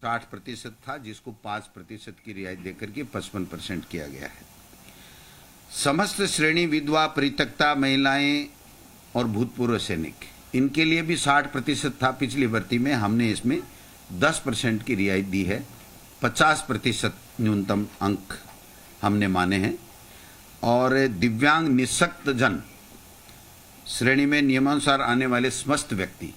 60% था, जिसको 5% की रियायत देकर के 55% किया गया है। समस्त श्रेणी विधवा, परित्यक्ता महिलाएं और भूतपूर्व सैनिक, इनके लिए भी 60% था पिछली भर्ती में। हमने इसमें 10% की रियायत दी है। 50% न्यूनतम अंक हमने माने हैं। और दिव्यांग निःशक्त जन श्रेणी में नियमानुसार आने वाले समस्त व्यक्ति,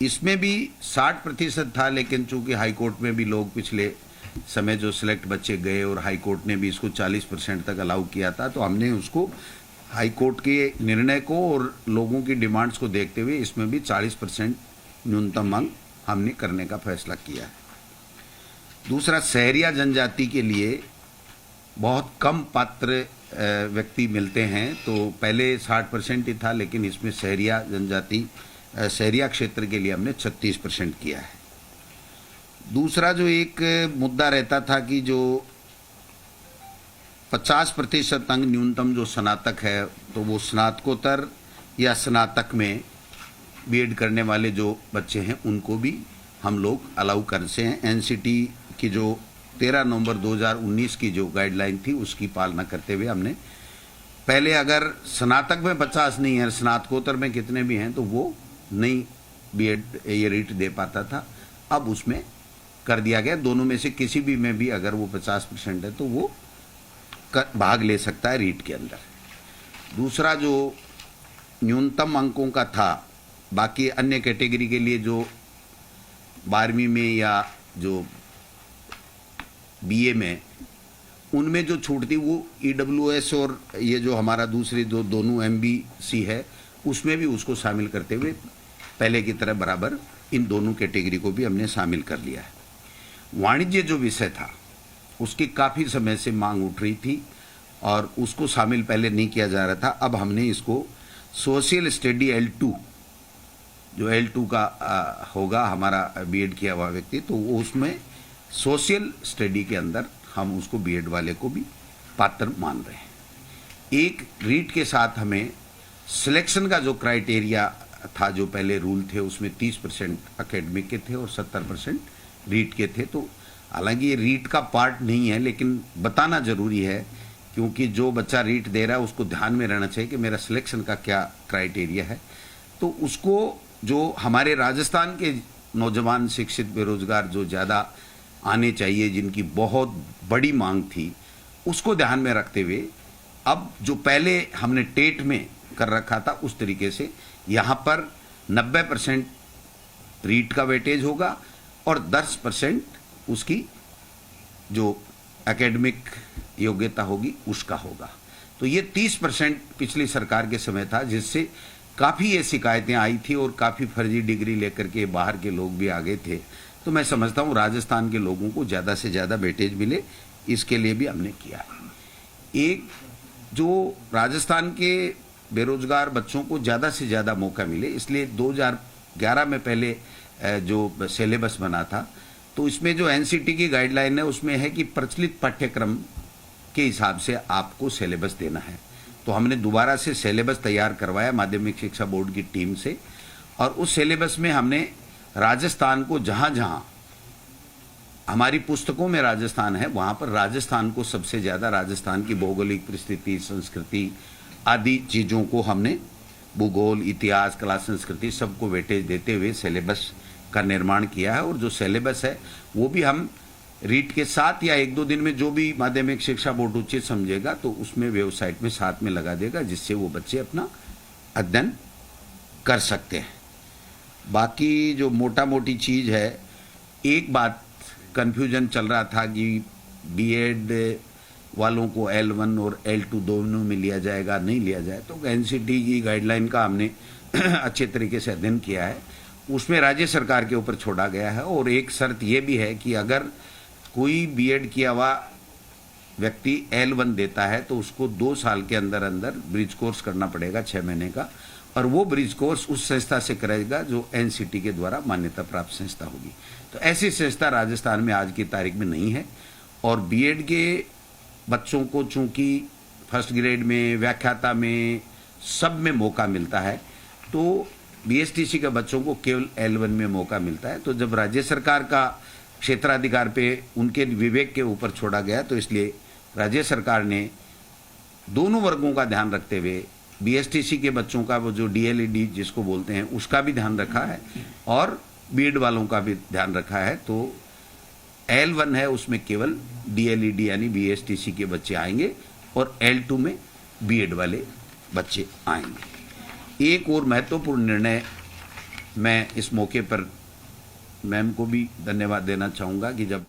इसमें भी 60% था, लेकिन चूंकि हाईकोर्ट में भी लोग पिछले समय जो सिलेक्ट बच्चे गए और हाईकोर्ट ने भी इसको 40% तक अलाउ किया था, तो हमने उसको हाईकोर्ट के निर्णय को और लोगों की डिमांड्स को देखते हुए इसमें भी 40% न्यूनतम अंक हमने करने का फैसला किया है। दूसरा, सहरिया जनजाति के लिए बहुत कम पात्र व्यक्ति मिलते हैं, तो पहले 60% ही था, लेकिन इसमें सहरिया जनजाति, सहरिया क्षेत्र के लिए हमने 36% किया है। दूसरा जो एक मुद्दा रहता था कि जो 50% अंक न्यूनतम जो स्नातक है, तो वो स्नातकोत्तर या स्नातक में बीएड करने वाले जो बच्चे हैं उनको भी हम लोग अलाउ कर से हैं। एनसीटी की जो 13 नवंबर 2019 की जो गाइडलाइन थी उसकी पालना करते हुए हमने पहले अगर स्नातक में 50 नहीं है, स्नातकोत्तर में कितने भी हैं, तो वो नहीं बीएड ये रीट दे पाता था। अब उसमें कर दिया गया, दोनों में से किसी भी में भी अगर वो 50% है तो वो भाग ले सकता है रीट के अंदर। दूसरा जो न्यूनतम अंकों का था, बाकी अन्य कैटेगरी के लिए जो 12वीं में या जो बीए में, उनमें जो छूट थी वो ईडब्ल्यूएस और ये जो हमारा दूसरी जो दोनों एमबीसी है उसमें भी उसको शामिल करते हुए पहले की तरह बराबर इन दोनों कैटेगरी को भी हमने शामिल कर लिया है। वाणिज्य जो विषय था उसकी काफ़ी समय से मांग उठ रही थी और उसको शामिल पहले नहीं किया जा रहा था। अब हमने इसको सोशल स्टडी L2, जो L2 का होगा हमारा बीएड किया हुआ व्यक्ति, तो वो उसमें सोशल स्टडी के अंदर हम उसको बीएड वाले को भी पात्र मान रहे हैं। एक रीट के साथ हमें सिलेक्शन का जो क्राइटेरिया था, जो पहले रूल थे उसमें 30% एकेडमिक के थे और 70% रीट के थे। तो हालांकि ये रीट का पार्ट नहीं है, लेकिन बताना जरूरी है क्योंकि जो बच्चा रीट दे रहा है उसको ध्यान में रहना चाहिए कि मेरा सिलेक्शन का क्या क्राइटेरिया है। तो उसको जो हमारे राजस्थान के नौजवान शिक्षित बेरोजगार जो ज़्यादा आने चाहिए, जिनकी बहुत बड़ी मांग थी, उसको ध्यान में रखते हुए अब जो पहले हमने टेट में कर रखा था उस तरीके से यहाँ पर 90% रीट का वेटेज होगा और 10% उसकी जो एकेडमिक योग्यता होगी उसका होगा। तो ये 30% पिछली सरकार के समय था, जिससे काफ़ी ये शिकायतें आई थी और काफ़ी फर्जी डिग्री लेकर के बाहर के लोग भी आ गए थे। तो मैं समझता हूँ राजस्थान के लोगों को ज़्यादा से ज़्यादा वेटेज मिले, इसके लिए भी हमने किया है। एक जो राजस्थान के बेरोजगार बच्चों को ज़्यादा से ज़्यादा मौका मिले, इसलिए 2011 में पहले जो सिलेबस बना था, तो इसमें जो एनसीटी की गाइडलाइन है उसमें है कि प्रचलित पाठ्यक्रम के हिसाब से आपको सिलेबस देना है। तो हमने दोबारा से सिलेबस तैयार करवाया माध्यमिक शिक्षा बोर्ड की टीम से, और उस सिलेबस में हमने राजस्थान को, जहाँ जहाँ हमारी पुस्तकों में राजस्थान है वहाँ पर राजस्थान को सबसे ज़्यादा, राजस्थान की भौगोलिक परिस्थिति, संस्कृति आदि चीज़ों को हमने, भूगोल, इतिहास, कला, संस्कृति, सबको वेटेज देते हुए सिलेबस का निर्माण किया है। और जो सिलेबस है वो भी हम रीट के साथ या 1-2 दिन में जो भी माध्यमिक शिक्षा बोर्ड उचित समझेगा तो उसमें वेबसाइट में साथ में लगा देगा, जिससे वो बच्चे अपना अध्ययन कर सकते हैं। बाकी जो मोटा मोटी चीज़ है, एक बात कन्फ्यूजन चल रहा था कि बीएड वालों को L1 और L2 दोनों में लिया जाएगा, नहीं लिया जाए। तो एनसीटी की गाइडलाइन का हमने अच्छे तरीके से अध्ययन किया है, उसमें राज्य सरकार के ऊपर छोड़ा गया है। और एक शर्त ये भी है कि अगर कोई बीएड किया हुआ व्यक्ति L1 देता है तो उसको 2 साल के अंदर अंदर ब्रिज कोर्स करना पड़ेगा, 6 महीने का, और वो ब्रिज कोर्स उस संस्था से करेगा जो एनसीटी के द्वारा मान्यता प्राप्त संस्था होगी। तो ऐसी संस्था राजस्थान में आज की तारीख में नहीं है। और बीएड के बच्चों को चूंकि फर्स्ट ग्रेड में, व्याख्याता में, सब में मौका मिलता है, तो बीएसटीसी के बच्चों को केवल L1 में मौका मिलता है। तो जब राज्य सरकार का क्षेत्राधिकार पे उनके विवेक के ऊपर छोड़ा गया, तो इसलिए राज्य सरकार ने दोनों वर्गों का ध्यान रखते हुए बीएसटीसी के बच्चों का वो जो डीएलईडी जिसको बोलते हैं उसका भी ध्यान रखा है और बीएड वालों का भी ध्यान रखा है। तो L1 है उसमें केवल डीएलईडी यानी बीएसटीसी के बच्चे आएंगे और L2 में बीएड वाले बच्चे आएंगे। एक और महत्वपूर्ण निर्णय मैं इस मौके पर मैम को भी धन्यवाद देना चाहूँगा कि जब